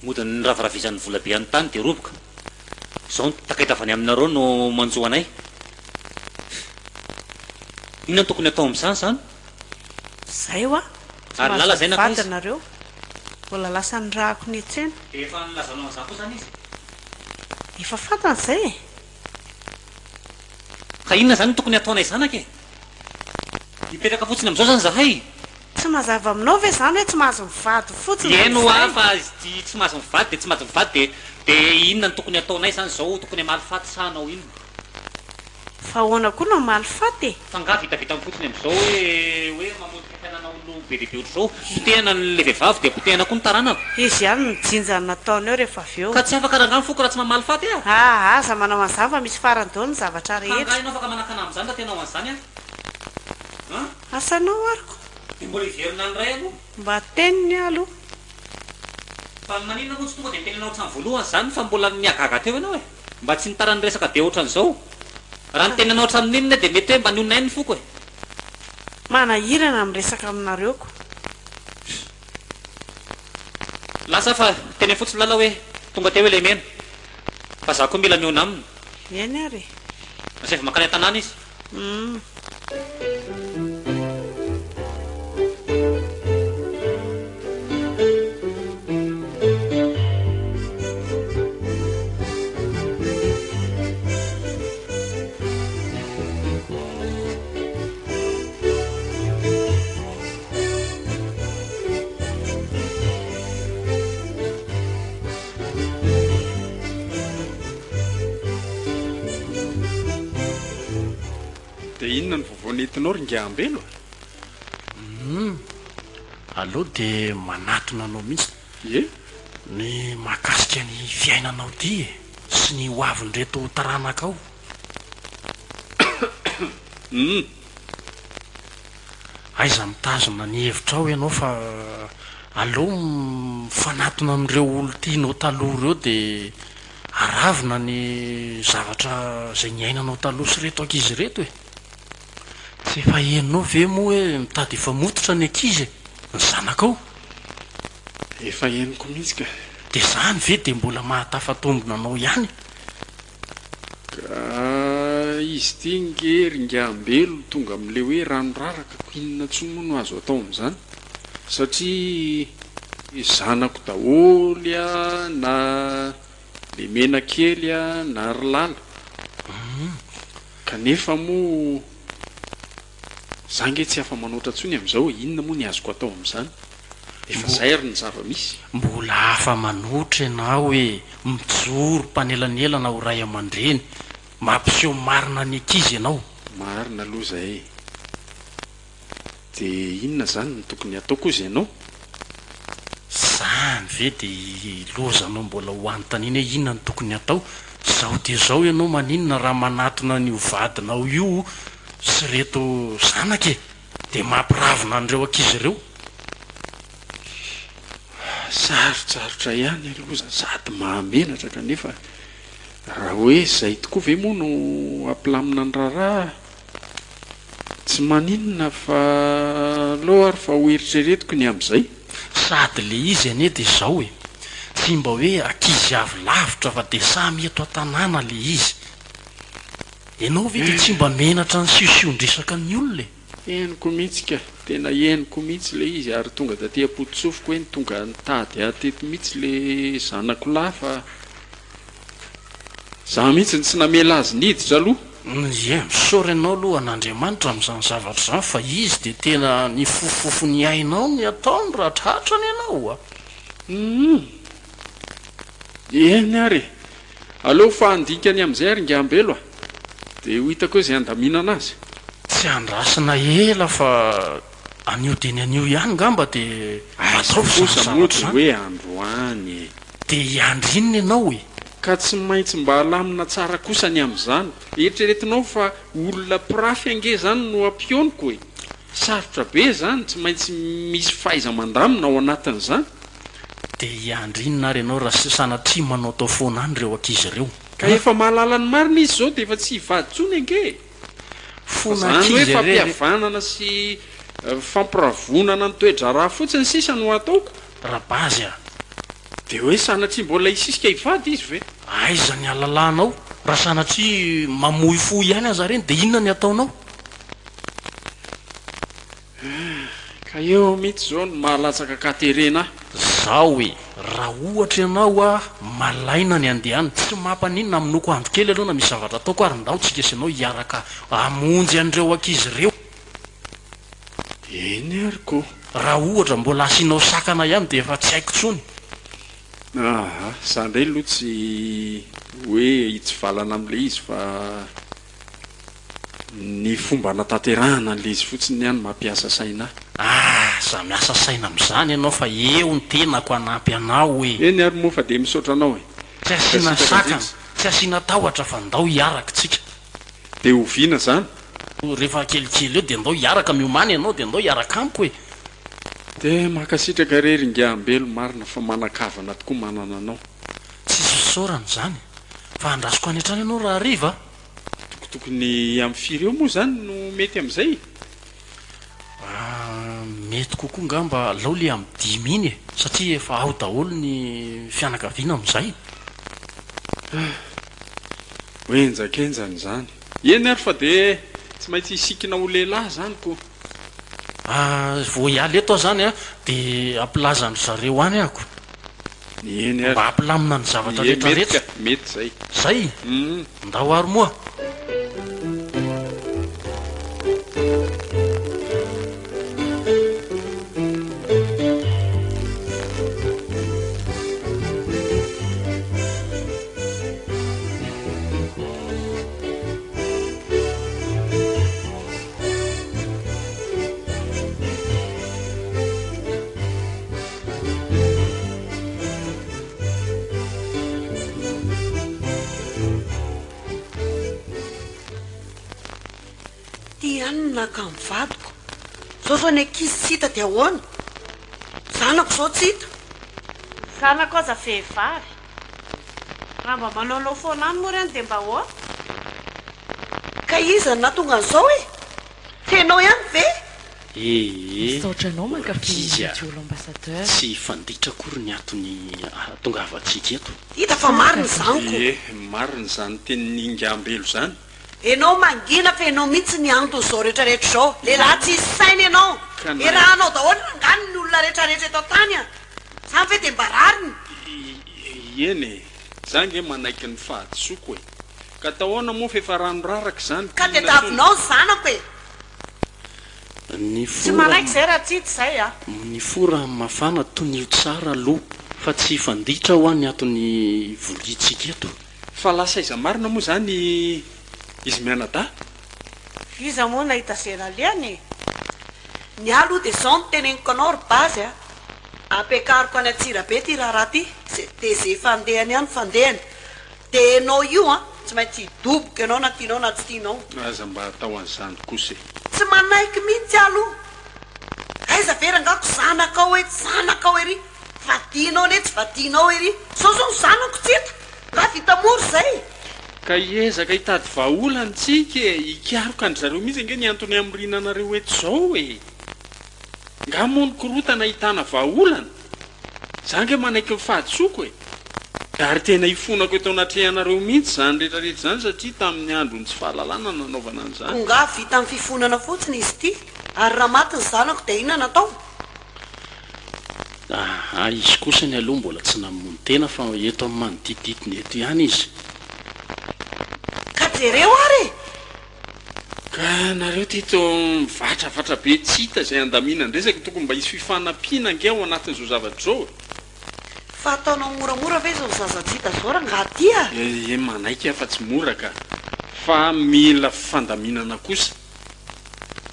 modiny ny ravaravizan'ny volabe any tany dia roboka zao takaitavany aminareo no manjo anay inona tokony atao amin'izany zany zay ho ary lala zay navadinareo mbola lasa nyrahako ny etsena dia efa nilazanao an'izany koa zany izy efa fantana zay ka inona zany tokony ataonay zanaka e mipetraka fotsiny amin'izao zany zahay tsy mazava aminao ve zany hoe tsy mahazo mivady fotsiny eno afa tsy mahazo mivady dia tsy mahazo mivady dia inona ny tokony ataonay zany zao tokony malifaty sahanao ino fa ahoana koa no malifaty e fa nga vitavita fotsiny amin'izao hoe mamonjika fiainana olo be lehibe ohatr'izao potehana le vehivavy dia potehana koa ny taranako izy ihany nijinjany nataony eo rehefa avy eo ka tsy afaka rangano foko raha tsy mamalifaty e aza manao an'izany fa misy farany dao ny zavatra nga rehetra ianao afaka manakana amin'izany raha tenao an'izany a asanao ariko dia mbola hiverina ny ray aloha mba teniny aloha fa maninona moa tsy tonga dia mitenenao ohatrany voalohany zany fa mbola miagaga teo ianao e mba tsy nitarany resaka dia ohatran'izao raha nitenenao ohatramin'inona dia mety hoe mba nionay ny foko e manahirana miresaka aminareoko lasa fa teny fotsiny lala hoe tonga teo hoe le mena fa za koa mila miona aminy eny ary asa efa makany an-tanàna izy inona ny vovoanetinao ringaambelo aloha dia manatona anao mihitsy ny mahakasika ny fiainanao ty e sy ny hoavindreto taranaka ao aiza mitazona ny hevitra ao ianao fa aloha mifanatona amin'ireo olo tianao taloha ireo dia aravina ny zavatra zay ny ainanao taloha sy reto ankizy reto e tsy efa henonao ve moa hoe mitady efa mototra ny ankizy ny zanakao efa henoko mihitsy ka dia zany ve dia mbola mahatafatombona anao ihany ka izy ty nge ringaambelo tonga amin'le hoe ranoraraka ko inona tsomo no azo atao amin'izany satria zanako daholy a na le mena kely a na ry lala kanefa moa za nge tsy afa manoatra ntsony amin'izao inona moa ny azoko atao amin'izany efa zay ary ny zava-misy mbola hafa manotra ianao hoe mijoro mpanelanelana ho ray aman-dreny mampiseho marina ny ankizy ianao marina aloha zay dia inona zany ny tokony ataoko izy ianao zany izany ve dia lozanao mbola hoanotaniana hoe inona ny tokony atao zao dia zao ianao maninona raha manatona n'io vadinao io sy reto zanaka dia mampiravina an'ireo ankizy ireo. Sarotsarotra ihany aloha sady mahamenatra kanefa raha hoe zay tokoa ve moa no ampilamina ny raharaha tsy maninona fa loha ary fa ho eritreretiko ny amin'izay. Sady le izy anie dia zao tsy mba hoe ankizy avy lavitra fa dia samy eto an-tanàna le izy. Ianao ve dia tsy mba menatra ny siosion-dresaka ny olona Henoko mihitsy ka, tena henoko mihitsy le izy ary tonga da tia pototsofoko hoe tonga nitady ateto mihitsy le zanako lafa za mihitsy tsy namela azy niditra aloha. Misaory ianao aloha an'Andriamanitra amin'izany zavatra izany fa izy dia tena ny fofofo ny ainao ny ataony raha tratrany ianao eny ary aleo fa andikany amin'izay ary ngambelo dia ho hitako hoe izay andaminana azy. Tsy andrasina ela fa anio dia ny anio ihany ngamba dia fosa moa dia hoe androany dia iandrinina ianao ka tsy maintsy mba halamina tsara kosa ny amin'izany. Eritreretinao fa olona pirafy ange zany no ampioniko sarotra be zany tsy maintsy misy faiza mandamina ao anatin'izany. Dia iandrinina ary ianao raha sanatria manao tao foana any ireo ankizy ireo ka efa mahalala ny marina izy zao dia efa tsy hivaditsony ange zany hoe fampihavanana sy fampiravonana ny toedra raha fotsiny sisa no ataoko rabazy dia hoe sanatria mbola isisika hivady izy ve aiza ny alalanao raha sanatria mamoy fo ihany aza reny dia inona ny ataonao ka eo mihitsy zao no mahalatsaka katerena zao raha ohatra ianao malaina ny andehany tsy mampanina aminoko andro kely aloha na misy zavatra ataoko ary ndao tsika sy ianao hiaraka amonjy an'ireo ankizy ireo. Eny ary ko raha ohatra mbola asianao sakana ihany dia efa tsy haiko tsony. Zany indray aloha tsy hoe hitsivalana amin'le izy fa ny fomba natanterahana an'le izy fotsiny ihany mampiasa saina. Za miasa saina amin'izany ianao fa eo ny tenako hanampy anao eny ary moa fa dia misaotra anao tsy asiana sakana tsy asiana tahotra fa ndao hiaraka tsika dia oviana zany rehefa kelikely eo dia ndao hiaraka miomany ianao dia ndao hiaraka amiko dia makasitraka reringambelo marina fa manakavana tokoa manana anao tsy sosorana zany fa andrasoko any an-trano ianao raha riva tokony amin'ny firy eo moa zany no mety amin'izay mety kokoa ngamba lao le amin'ny 10 iny satria efa ao daholo ny fianakaviana amin'izay hoenjakenjany zany eny ary fa dia tsy maintsy hisikina ho lehilahy zany ko vo hialy eto zany dia ampilazany zareo any ako eny mba ampilamina ny zavatra rehetrarehetra mety zay ndao ary moa naka mivadiko zao zao ny ankizy tsy hita dia ahoana zanako zao tsy hita zanako aza vehivavy raha mba manaonao foana any moa reny dia mba ahoana ka iza natonga an'izao fenao ihany ve misaotranao mankafy olo ambassadeur tsy fanditra akory ny atony tonga avatsika eto hita fa marina zaniko marina zany teny ingambelo zany enao mangina fa enao mihitsy ny antony zao rehetrarehetra zao lehilahy tsy hisy saina ianao rahanao daholo rangany ny olona rehetrarehetra eto tany zany ve dia mba rariny eny zany nge manaiky ny fahatsoko ka tahoana moa fa efa rano raraka zany ka dia davinao ny zanako tsy maraiky zay raha tsy hity zay ny fora mafana tonio tsara aloha fa tsy fanditra ho any atony volitsika eto fa lasa iza marina moa zany izy mianada iza moa nahita zay raliany ny aloha dia zao ny teneniko anao ry bazy ampiakariko any Antsirabe ty raharaha ty dia zay fandehany ihany fandehany dia ianao io a tsy maintsy hidoboka ianao na tianao na tsy tianao. Aza mba atao an'izany kosa tsy manaiky mihitsy aloha aiza vera angako zanakao e zanakao ery vadianao ne tsy vadianao ery sao zao ny zanako tsita nga vita mory zay ka ezaka hitady vaolantsika hikaroka any zareo mihitsy ange ny antony amrinanareo eto zao e nga monikorotana hitana vaolana za nge manaiky mifahatsoko e ary tena hifonako eto anatrehanareo mihitsy zany rehetrarehetra zany satria tamin'ny androny tsy fahalalana nanaovana an'izany nga vita amin'ny fifonana fotsiny izy ity ary raha maty ny zanako dia inona natao izy kosa ny aloha mbola tsy namony tena fa eto amin'ny manodidididiny eto ihany izy ka jereo ary ka nareo tito mivatravatra be tsy hita zay andamina ndresaka tokony mba hisy fifanampiana ange ao anatin'izao zavatra zao fa ataonao moramora ve zao zazatsita zao raha nga tya manaiky afa tsy mora ka fa mila fandaminana kosa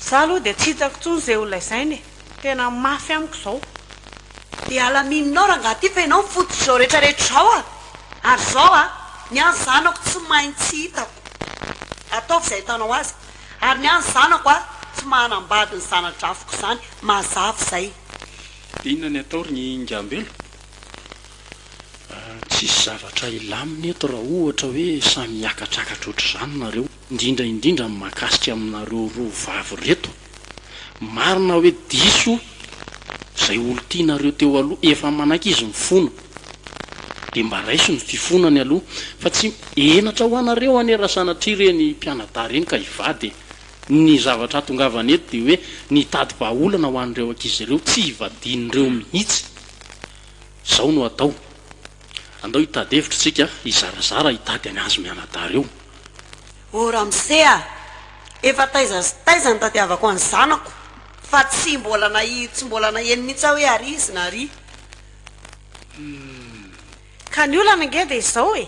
za aloha dia tsy hitako tsony zay olona izay ny tena mafy amiko zao dia alamininao raha nga ty fa ianao mifototra zao rehetrarehetra zao a ary zao a ny any zanako tsy maintsy hitako ataovy izay hitanao azy ary ny any zanako a tsy mahanambady ny zanadrafiko zany mazavy zay dia inona ny ataory ny ingambelo tsisy zavatra ilaminy eto raha ohatra hoe samy miakatrakatra oatra izany nareo indrindra ny mahakasika aminareo roa vavy reto marina hoe diso zay olo tianareo teo aloha efa manaiky izy mifona dia mba raiso ny fifonany aloha fa tsy enatra ho anareo anerasana-tri reny mpianadary eny ka hivady ny zavatra tongavany eto dia hoe nitady vaolana ho an'ireo ankizy ireo tsy hivadin'ireo mihitsy zao no atao andao hitady hevitra tsika hizarazara hitady any azy mianadary eo ora mise a efa taiza sy taiza ny tadiavako any zanako fa tsy mbola naheno mihitsy aho hoe ary izy na ary ka ny olana nge dia izao e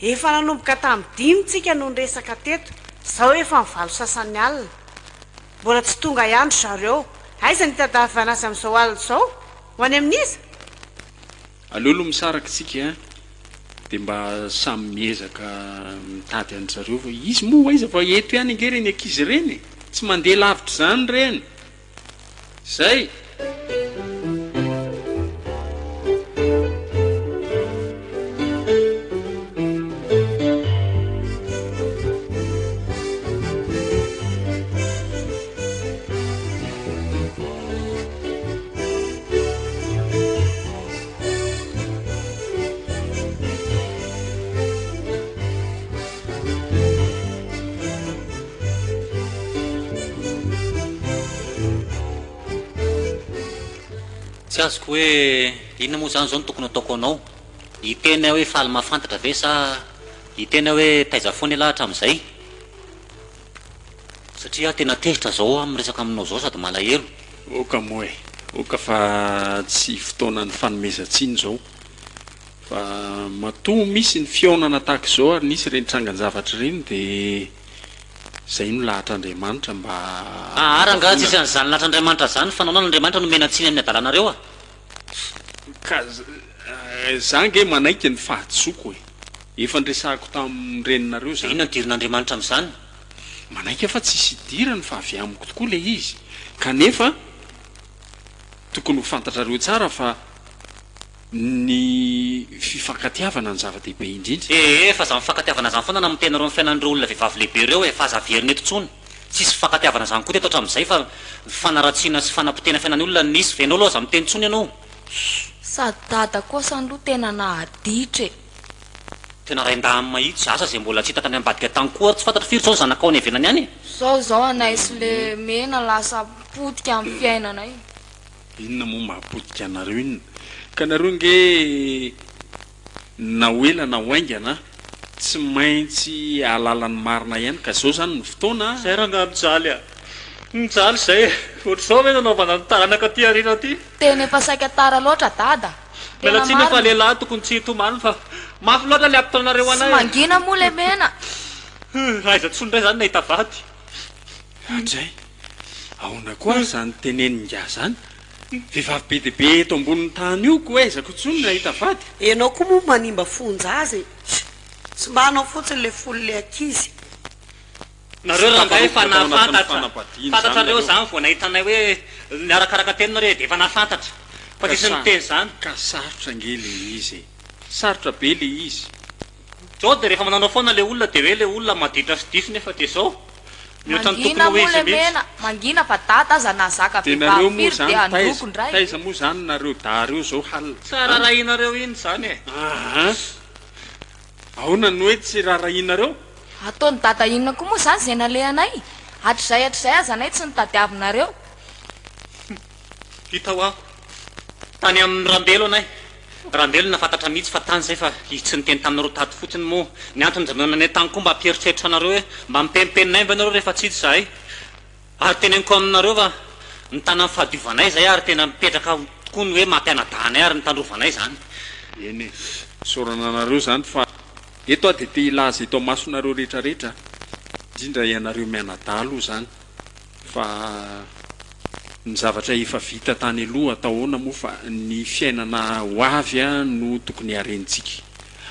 efa nanomboka tamin'ny dimytsika no nyresaka teto zao efa mivalo sasan'ny alina mbola tsy tonga iandro zareo aiza nitadavana azy amin'izao alina zao ho any amin'iza aleolo misaraka tsika dia mba samy miezaka mitady any zareo fa izy moa aiza fa eto ihany ange reny ankizy ireny tsy mandeha lavitra zany reny zay tsy azoko hoe inona moa zany zao no tokony ataoko anao hitena hoe faly mahafantatra ve sa hitena hoe taiza foana lahatra amin'izay satria tena tehitra zao amin'ny resaka aminao zao sady malahelo oka moa e oka fa tsy fotoanany fanomezantsiny zao fa matoa misy ny fionana tahaka izao ary nisy reny trangan-javatra reny dia zay no lahatr'Andriamanitra mba aranga tsy isy an'izany lahatr'Andriamanitra zany fa nanao n'Andriamanitra no menatsiny amin'ny adalanareo a ka za nge manaiky ny fahatsoko e efa ndresahako tamin'ny reninareo zany inona ny dirin'Andriamanitra amin'izany manaiky fa tsisy dirany fa avy amiko tokoa le izy kanefa tokony ho fantatrareo tsara fa ny fifankatiavana ny zava-dehibe indrindra fa za mifankatiavana zany foana na mitenareo amin'ny fiainan'ireo olona vehivavy lehibe reo e fa aza verina eto tsony tsisy fifankatiavana zany koa teto hatramin'izay fa fanaratsiana sy fanampotena fiainan'ny olona nisy venao aloha aza miteny tsony ianao sady dada kosa ny loha tena nahaditra e tena rainda amin'ny mahitsy asa zay mbola tsy hita tany ambadika tany koa ary tsy fantatra firy zao ny zanakao any avelany any zao anay sy le mena lasa potika amin'ny fiainanay inona moa mahapotika anareo inona ka nareo nge na oela na oaingana tsy maintsy alalany marina ihany ka zao zany ny fotoana zay raha nga mijaly a mijaly zay ohatr'izao ve nanaovana ny taranaka ty arina ty tena efa saika tara loatra dada mialatsiny fa lehilahy tokony tsy hitomany fa mafy loatra le ampitaonareo anay sy mangina moa le mena aiza tsony ndray zany nahita vady andray ahoana koa zany teneniny nga zany vehivavy be dia be eto ambonin'ny tany io ko aizako tsony nahita vady. Ianao koa moa manimba fonja azy sombanao fotsiny le folo le ankizy. nareo rangahy efa nafantatrareo zany vao nahitanay hoe niarakaraka tenanareo dia efa nafantatra fa tisy ny teny zany. Ka sarotra nge le izy sarotra be le izy. Zao dia rehefa mananao foana le olona dia hoe le olona maditra sy diso nefa dia zao mihoatra ny mangina tokony moa hoe le izy mena mangina fa data aza nazaka tenareo moa vehivavy zany dia andoko ndray taiza moa zany nareo dareo zao halina tsara rahinareo iny zany e. Ahona no hoe tsy rarahinareo. ataony data inona koa moa zany zay nalehanay hatrizay aza anay tsy nitadiavinareo. hitao aho tany amin'ny rambelo anay rambelo nafantatra mihitsy fa tany zay fa tsy niteny taminareo tato fotsiny moa ny antony janonanay tany koa mba hampieritreritra anareo hoe mba mipempenonay mba anareo rehefa tsy hitsy zahay ary teneniko aminareo fa ny tana fahadiovanay zay ary tena mipetraka tokoa ny hoe mampianadahanay ary nitandrovanay zany. Eny sorana anareo zany fa eto a dia te ilaza eto masonareo rehetrarehetra indrindra ianareo mianadalo zany fa ny zavatra efa vita tany aloha atao hoana moa fa ny fiainana ho avy a no tokony harentsika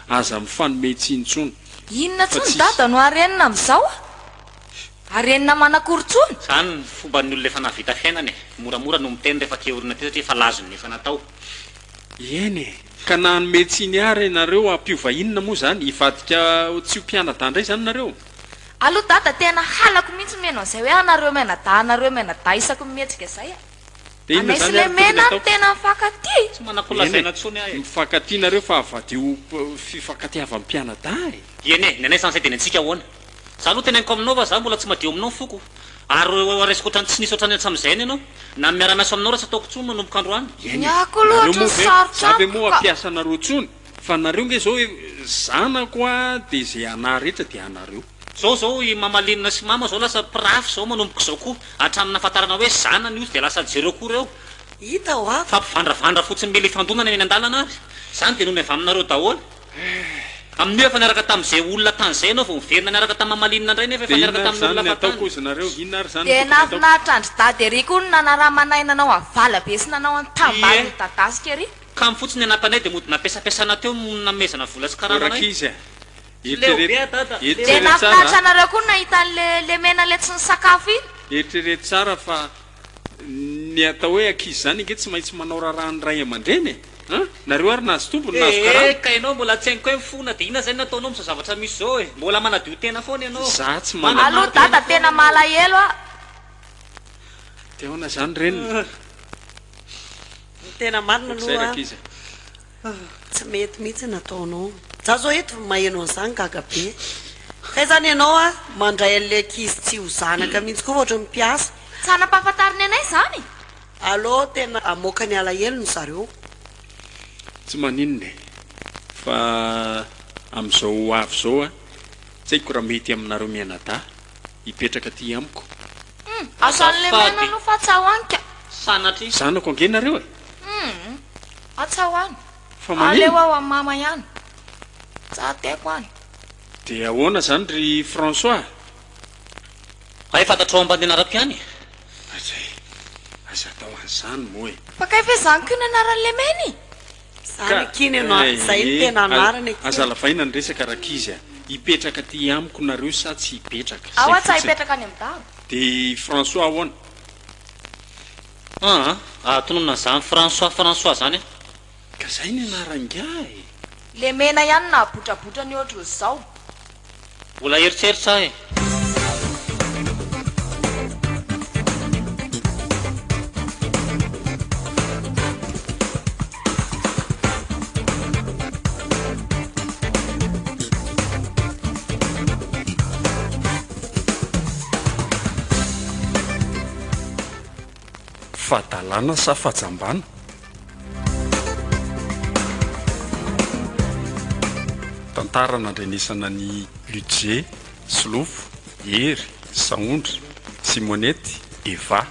aza mifanome tsintsony. Inona tsony data no arenina amin'izao arenina manakorontsony zany ny fomba ny olona efa navita fiainany moramora no miteny rehefa keorina ty satria efa lazony efa natao. Eny ka nanome tsiny ary nareo ampiova inona moa zany hivadika tsy ho mpianada indray zany nareo. aloha data tena halako mihitsy meno an'izay hoe anareo menada isako mihetsika izay anay sy le mena ny tena mifankaty tsy manakolazaina tsony ahy mifankaty nareo fa avadio fifankatiava amin'ny mpianada eny e ny anay zany zay dia ny antsika ahoana za aloha teneniko aminao fa za mbola tsy madio aminao foko ary resiko ohatrany tsy nisy ohatrany hatram'izay ny ianao na miara-miasa aminao raha tsy ataoko tsony manomboka andro any. Nyako loatra zavy moa ampiasa nareo tsony fa nareo nge zao hoe zanako a dia zay ana rehetra dia anareo. Zao i mamalinina sy mama zao lasa pirafy zao manomboka zao koa hatramin'ny nafantarana hoe zanany io dia lasa jereo koa reo hita ho avy fa mpivandravandra fotsiny mely fandonana eny an-dalana ary zany dia nony avy aminareo daholo amin'io efa niaraka tamin'izay olona tany zay anao vao miverina niaraka tamin'ny mamalinina indray nefa efa niaraka tamin'ny olona ataoko izy nareo inona ary zany dia nafinaritra andry dady ery koa no nanaramanay nanao avala be sy nanao antambaly ny dadasika ery ka mifotsiny anampanay dia mody nampiasampiasana teo namezana vola sy karamanay izy dia nafinaritra anareo koa nahita le mena le tsy ny sakafo iny eritrereto tsara fa ny atao hoe ankizy zany inge tsy maintsy manao raharaha ny ray aman-dreny nareo ary nahazo tompony nahazo karama ka ianao mbola tsy hainiko hoe mifona dia ina zay nataonao misa zavatra misy zao e mbola manadio tena foana ianao za tsy aloha data tena malahelo a dia ahoana zany renina tena marina aloha tsy mety mihitsy nataonao za zao eto maheno an'izany gagabe kay zany ianao a mandray an'le ankizy tsy ho zanaka mihitsy koa ohatra mipiasa tsy anampahafantariny anay zany aloha tena amoaka ny alahelo ny zareo tsy maninona fa amin'izao avy zao a tsy haiko raha mety aminareo mianada hipetraka ty amiko asan'le mena no fa atsahoanka sanatry zanako ange nareo e atsahoany fa aleo ao amin'ny mama ihany za teko any dia ahoana zany ry François ay fantatrao ambany anarako ihany aza atao an'izany moa e fa kay fa zany koa ny anaran'le meny zany kiny anao zay ny tena anarany azalavaina ny resaka rakizy a hipetraka ty amiko nareo sa tsy hipetraka ao atsy hipetraka any amin'ny dabo dia François ahoana tononona zany François zany ka zay ny anaranga e le mena ihany na botrabotra ny ohatra zao mbola eritreritra e fadalana sa fajambana tantara nandrenesana ny Ludger, Slofo, Hery, Saondry, Simonety, Eva